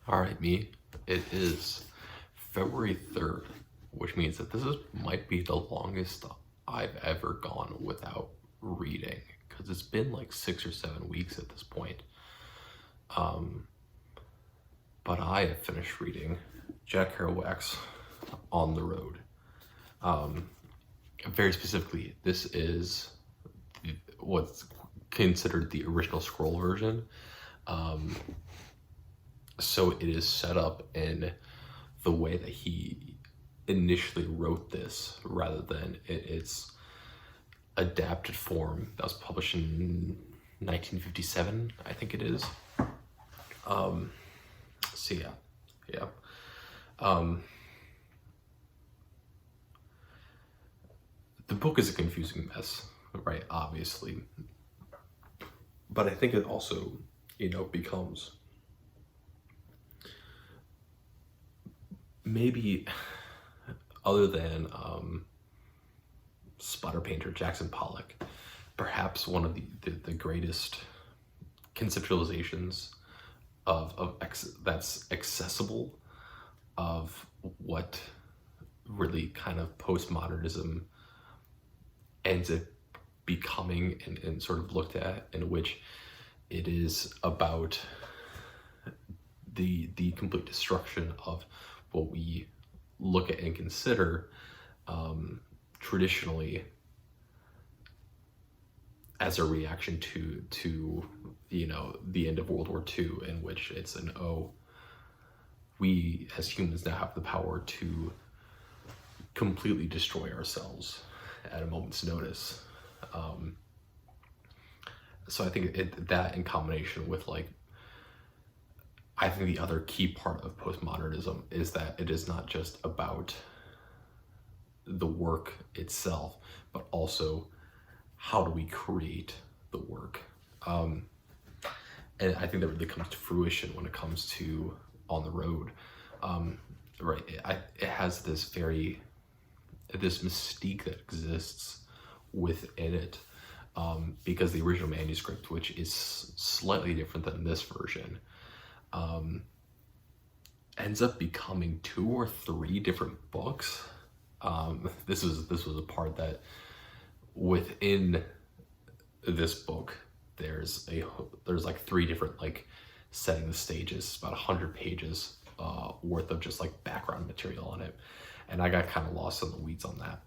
All right, me. It is February 3rd, which means that might be the longest I've ever gone without reading because it's been like 6 or 7 weeks at this point. But I have finished reading Jack Kerouac's On the Road. Very specifically, this is what's considered the original scroll version. So it is set up in the way that he initially wrote this rather than its adapted form that was published in 1957, I think it is. So yeah. The book is a confusing mess, right? Obviously. But I think it also, becomes maybe other than splatter painter Jackson Pollock, perhaps one of the greatest conceptualizations that's accessible of what really kind of postmodernism ends up becoming and sort of looked at, in which it is about the complete destruction of what we look at and consider traditionally as a reaction to the end of World War II, in which it's we as humans now have the power to completely destroy ourselves at a moment's notice. So I think that in combination with I think the other key part of postmodernism is that it is not just about the work itself, but also how do we create the work. And I think that really comes to fruition when it comes to On the Road. Right, it has this mystique that exists within it, because the original manuscript, which is slightly different than this version, ends up becoming 2 or 3 different books. This was a part that within this book there's like 3 different setting the stages, about 100 pages worth of just background material on it, and I got kind of lost in the weeds on that.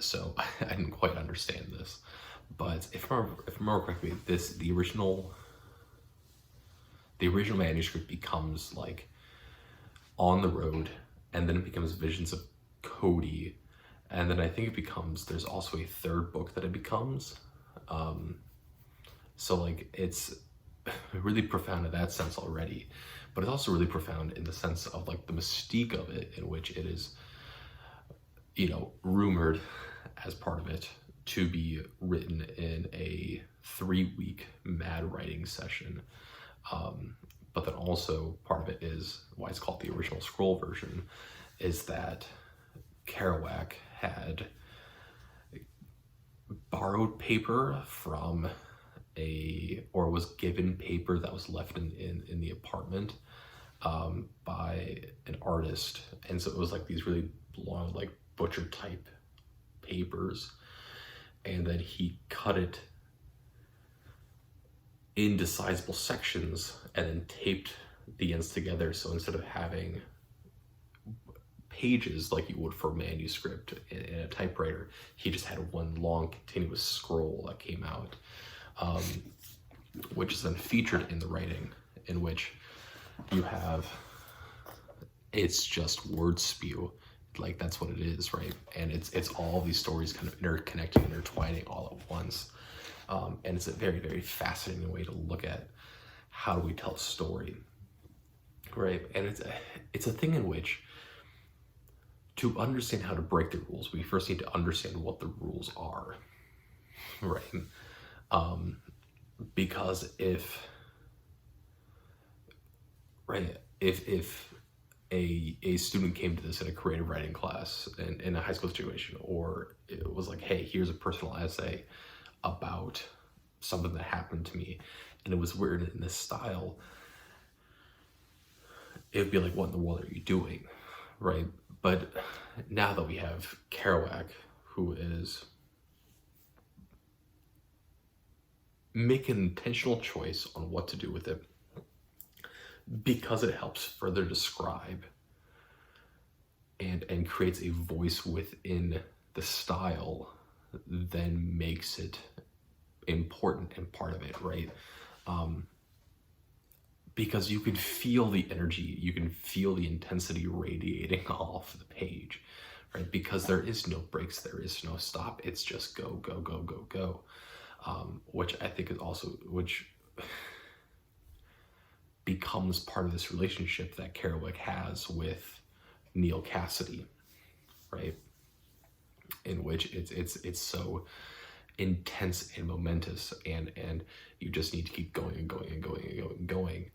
So I didn't quite understand this, but if I remember correctly, the original manuscript becomes On the Road, and then it becomes Visions of Cody, and then I think there's also a 3rd book that it becomes. So it's really profound in that sense already, but it's also really profound in the sense of the mystique of it, in which it is rumored as part of it to be written in a 3-week mad writing session. But then also part of it is why it's called the original scroll version, is that Kerouac had borrowed paper from or was given paper that was left in the apartment by an artist. And so it was these really long, butcher type papers. And then he cut it into sizable sections and then taped the ends together. So instead of having pages like you would for manuscript in a typewriter, he just had one long continuous scroll that came out, which is then featured in the writing, in which you have, it's just word spew. That's what it is, right? And it's all these stories kind of interconnecting, intertwining all at once. And it's a very, very fascinating way to look at how do we tell a story, right? And it's a thing in which, to understand how to break the rules, we first need to understand what the rules are, right? Because if a student came to this in a creative writing class in a high school situation, or it was hey, here's a personal essay about something that happened to me, and it was written in this style, it would be like, what in the world are you doing, right? But now that we have Kerouac, who is making an intentional choice on what to do with it, because it helps further describe and creates a voice within the style, then makes it important and part of it, right? Because you can feel the energy, you can feel the intensity radiating off the page, right? Because there is no breaks, there is no stop. It's just go, go, go, go, go. Which I think is also, which becomes part of this relationship that Kerouac has with Neil Cassidy, right? In which it's so intense and momentous, and you just need to keep going and going and going and going and going,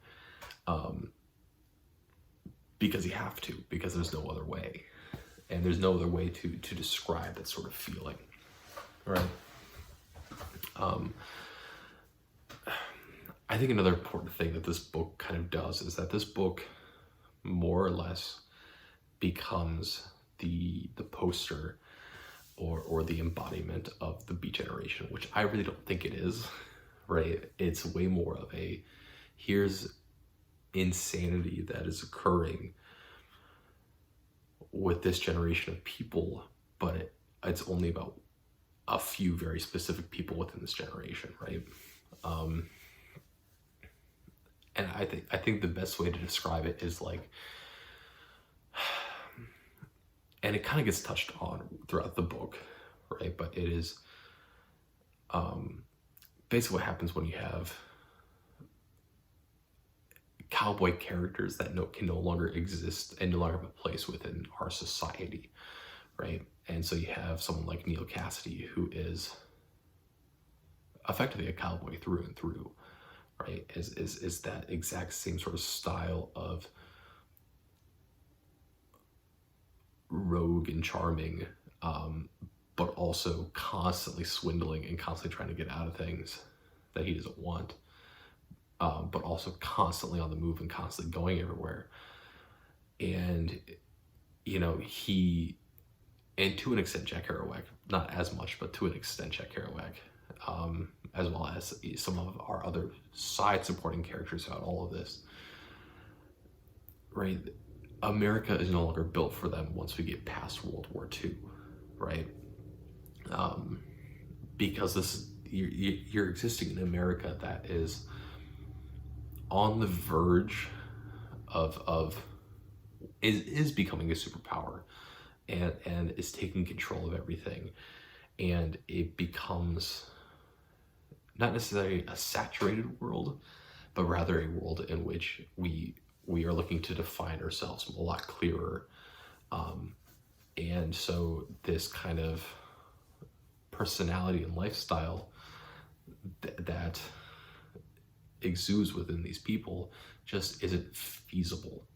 because you have to, because there's no other way, and there's no other way to describe that sort of feeling, right? I think another important thing that this book kind of does is that this book more or less becomes the poster or the embodiment of the Beat Generation, which I really don't think it is, right? It's way more of a, here's insanity that is occurring with this generation of people, but it's only about a few very specific people within this generation, right? And I think the best way to describe it is like, and it kind of gets touched on throughout the book, right? But it is basically what happens when you have cowboy characters that can no longer exist and no longer have a place within our society, right? And so you have someone like Neil Cassidy, who is effectively a cowboy through and through, right? Is that exact same sort of style of rogue and charming, but also constantly swindling and constantly trying to get out of things that he doesn't want, but also constantly on the move and constantly going everywhere. And, you know, and to an extent, Jack Kerouac, not as much, but to an extent, Jack Kerouac, as well as some of our other side supporting characters throughout all of this, right? America is no longer built for them once we get past World War II, right? Because you're existing in America that is on the verge is becoming a superpower, and is taking control of everything, and it becomes not necessarily a saturated world, but rather a world in which we are looking to define ourselves a lot clearer. And so this kind of personality and lifestyle that exudes within these people just isn't feasible,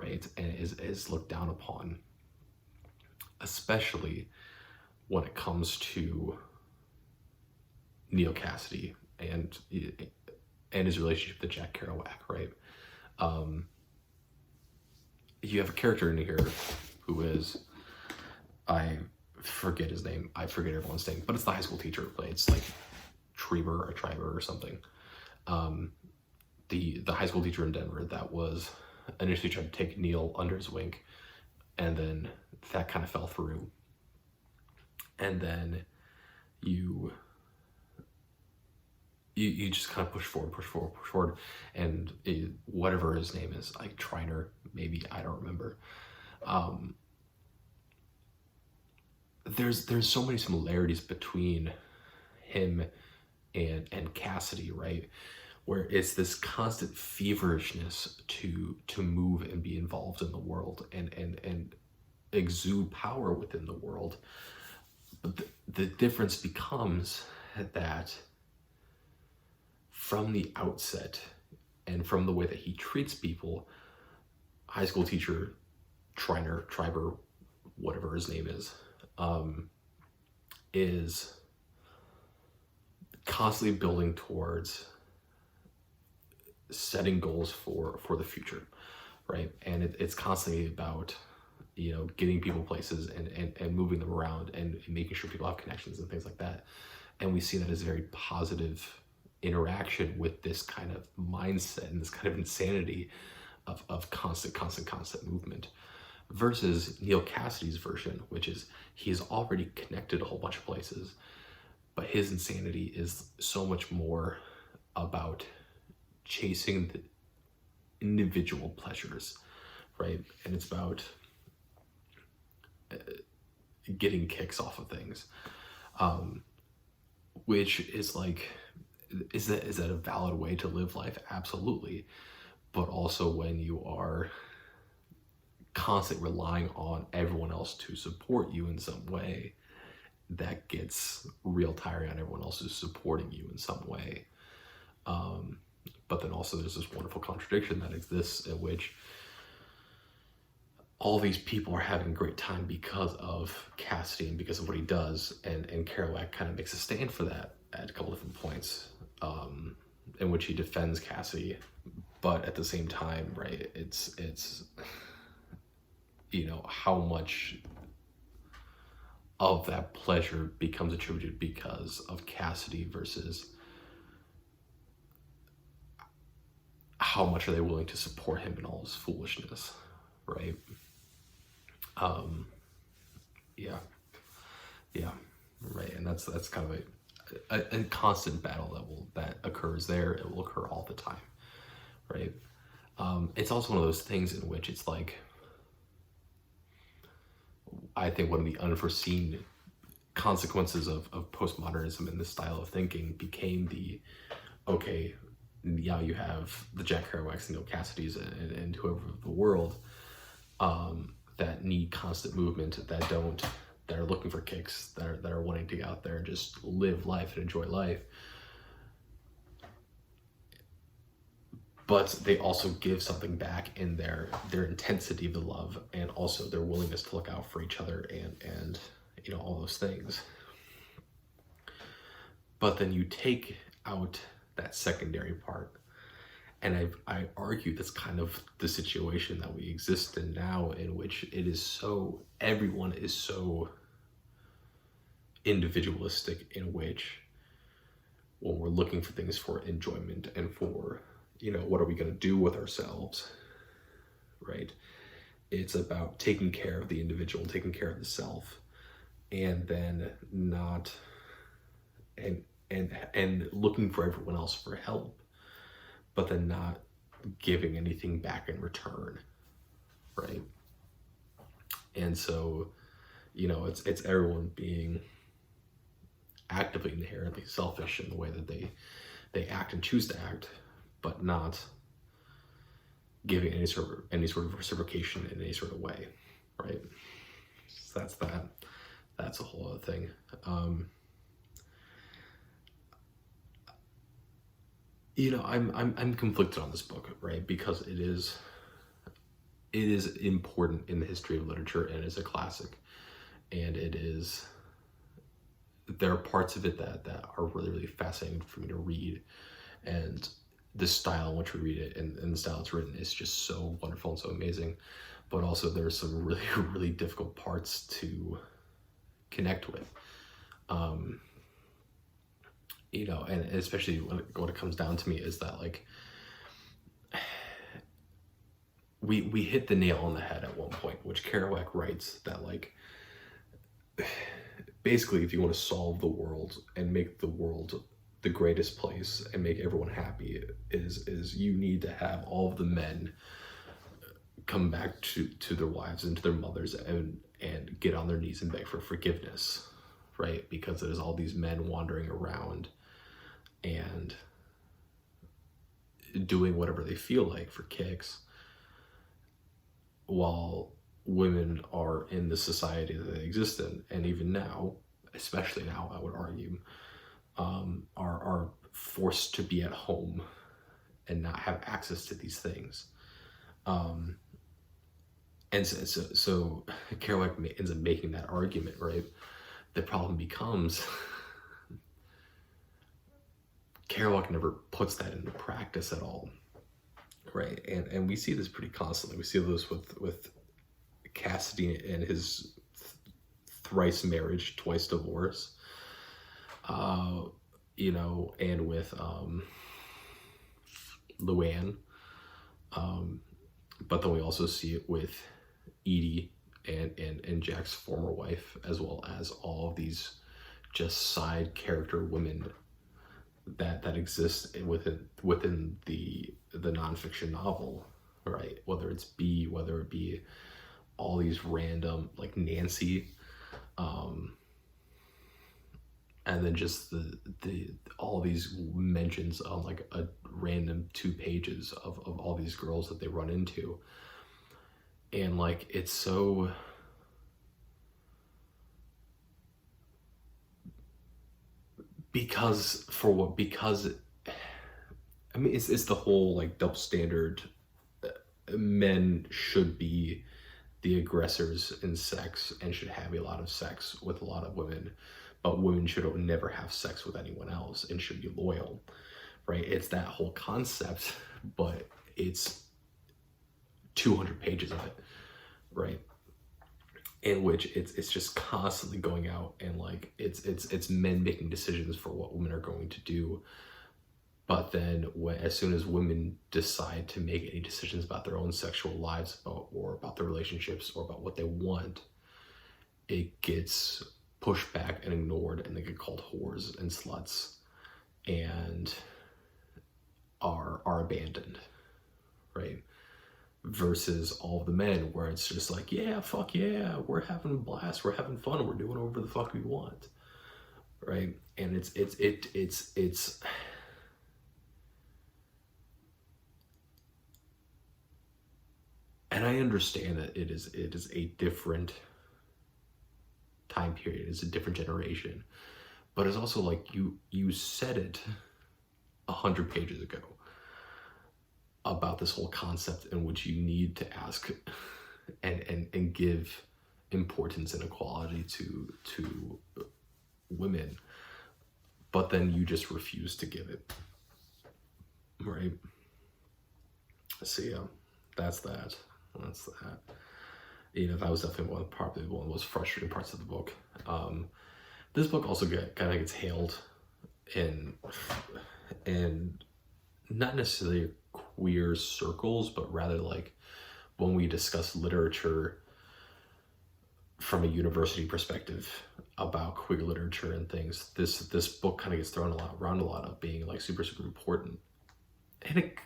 right? And is looked down upon, especially when it comes to Neil Cassidy and his relationship to Jack Kerouac, right? You have a character in here who is, I forget his name, I forget everyone's name, but it's the high school teacher. It's like Schreiber or something. The high school teacher in Denver that was initially trying to take Neil under his wing, and then that kind of fell through. And then you just kind of push forward, and whatever his name is, like Triner, maybe, I don't remember. There's so many similarities between him and Cassidy, right? Where it's this constant feverishness to move and be involved in the world and exude power within the world. But the difference becomes that from the outset, and from the way that he treats people, high school teacher Triber, whatever his name is constantly building towards setting goals for the future, right? And it's constantly about, you know, getting people places and moving them around and making sure people have connections and things like that. And we see that as a very positive interaction with this kind of mindset and this kind of insanity of constant movement, versus Neil Cassidy's version, which is he's already connected a whole bunch of places, but his insanity is so much more about chasing the individual pleasures, right? And it's about getting kicks off of things, which is like, is that a valid way to live life? Absolutely. But also when you are constantly relying on everyone else to support you in some way, that gets real tiring on everyone else who's supporting you in some way. But then also there's this wonderful contradiction that exists in which all these people are having a great time because of Cassidy and because of what he does, and Kerouac kind of makes a stand for that at a couple different points, in which he defends Cassidy, but at the same time, right, it's you know, how much of that pleasure becomes attributed because of Cassidy versus how much are they willing to support him in all his foolishness, right? Yeah, right. And that's kind of a constant battle that occurs there. It will occur all the time, right? It's also one of those things in which it's like, I think one of the unforeseen consequences of postmodernism and this style of thinking became okay, now you have the Jack Kerouacs and Neil Cassidys and whoever of the world, that need constant movement, that are looking for kicks, that are wanting to get out there and just live life and enjoy life. But they also give something back in their intensity of the love, and also their willingness to look out for each other and you know, all those things. But then you take out that secondary part, and I argue that's kind of the situation that we exist in now, in which it is so, everyone is so individualistic, in which when we're looking for things for enjoyment and for, you know, what are we going to do with ourselves, right? It's about taking care of the individual, taking care of the self, and then not, and looking for everyone else for help, but then not giving anything back in return, right? And so, you know, it's everyone being actively inherently selfish in the way that they act and choose to act, but not giving any sort of reciprocation in any sort of way, right? So that's a whole other thing. You know, I'm conflicted on this book, right? Because it is important in the history of literature, and it's a classic, and there are parts of it that are really, really fascinating for me to read, and the style in which we read it and the style it's written is just so wonderful and so amazing. But also there's some really, really difficult parts to connect with. You know, and especially when it comes down to me is that, like, we hit the nail on the head at one point, which Kerouac writes that, like, basically if you want to solve the world and make the world the greatest place and make everyone happy, is you need to have all of the men come back to their wives and to their mothers and get on their knees and beg for forgiveness, right? Because there's all these men wandering around and doing whatever they feel like for kicks, while women are in the society that they exist in, and even now, especially now, I would argue, are forced to be at home and not have access to these things. And so Kerouac ends up making that argument, right? The problem becomes Kerouac never puts that into practice at all, right? And we see this pretty constantly. We see this with Cassidy and his thrice marriage, twice divorce, you know, and with Luann. But then we also see it with Edie and Jack's former wife, as well as all of these just side character women that exist within the nonfiction novel, right? Whether it's B, whether it be all these random, like Nancy, and then just the all these mentions on like a random 2 pages of all these girls that they run into. And like, it's so, because I mean, it's the whole like double standard. Men should be the aggressors in sex and should have a lot of sex with a lot of women, but women should never have sex with anyone else and should be loyal, right? It's that whole concept, but it's 200 pages of it, right? In which it's just constantly going out and like it's men making decisions for what women are going to do. But then as soon as women decide to make any decisions about their own sexual lives or about their relationships or about what they want, it gets pushed back and ignored, and they get called whores and sluts and are abandoned, right? Versus all of the men, where it's just like, yeah, fuck yeah, we're having a blast, we're having fun, we're doing whatever the fuck we want, right? And it's and I understand that it is a different time period, it's a different generation, but it's also like you said it 100 pages ago about this whole concept in which you need to ask and give importance and equality to women, but then you just refuse to give it, right? So yeah, that's that. You know, that was definitely probably one of the most frustrating parts of the book. This book also kind of gets hailed in not necessarily queer circles, but rather like when we discuss literature from a university perspective about queer literature and things, this book kind of gets thrown around a lot of being like super important, and it,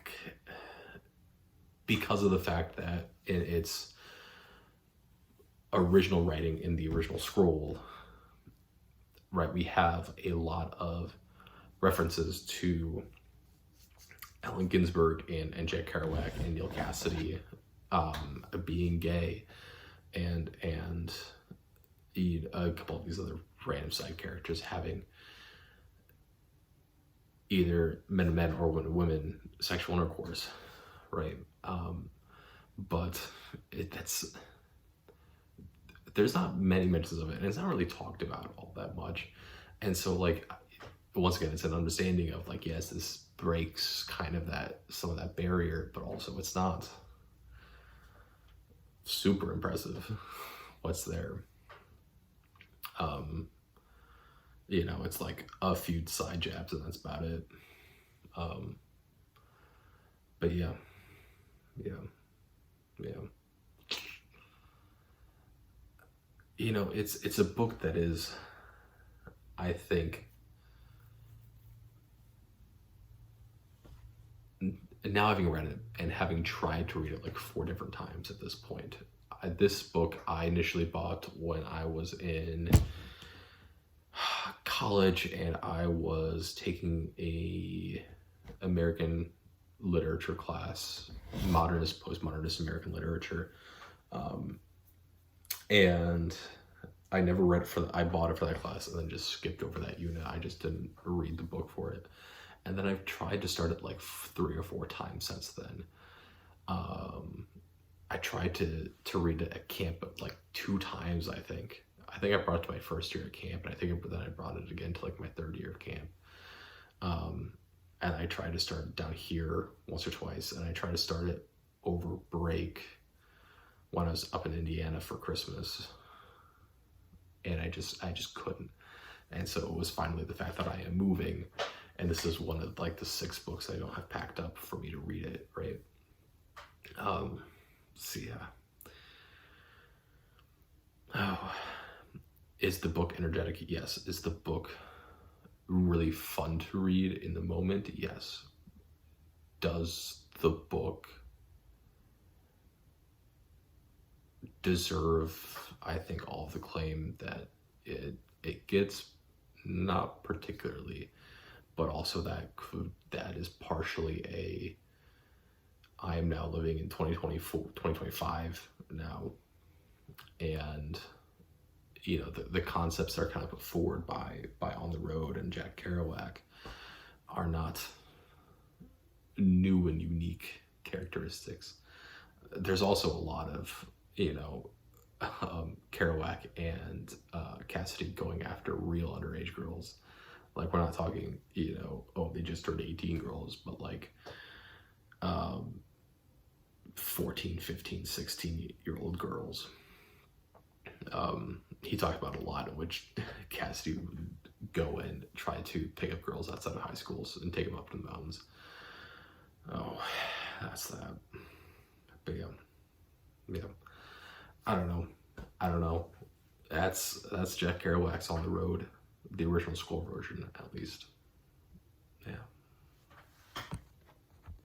because of the fact that in its original writing in the original scroll, right, we have a lot of references to Allen Ginsberg and Jack Kerouac and Neil Cassidy being gay, and a couple of these other random side characters having either men or women sexual intercourse, right? But there's not many mentions of it, and it's not really talked about all that much. And so like, once again, it's an understanding of like, yes, this breaks kind of some of that barrier, but also it's not super impressive what's there. You know, it's like a few side jabs and that's about it. But yeah. You know, it's a book that is, I think, now having read it and having tried to read it like 4 different times at this point, this book I initially bought when I was in college and I was taking a American literature class, modernist, postmodernist American literature, and I never read it I bought it for that class and then just skipped over that unit. I just didn't read the book for it. And then I've tried to start it like 3 or 4 times since then. I tried to read it at camp, but like 2 times, I think. I brought it to my first year at camp, and I think then I brought it again to like my 3rd year of camp. and I tried to start it down here once or twice, and I tried to start it over break when I was up in Indiana for Christmas, and I just couldn't. And so it was finally the fact that I am moving, and this is one of like the 6 books I don't have packed up for me to read it, right? So yeah. Oh, is the book energetic? Yes. Is the book really fun to read in the moment? Yes. Does the book deserve, I think, all of the claim that it gets? Not particularly, but also that is partially a, I am now living in 2024, 2025 now, and you know, the concepts that are kind of put forward by On the Road and Jack Kerouac are not new and unique characteristics. There's also a lot of, you know, Kerouac and Cassidy going after real underage girls. Like, we're not talking, you know, oh, they just turned 18 girls, but like 14, 15, 16-year-old girls. He talked about a lot in which Cassidy would go and try to pick up girls outside of high schools and take them up to the mountains. Oh, that's that. But yeah. I don't know. That's Jack Kerouac's On the Road, the original school version, at least.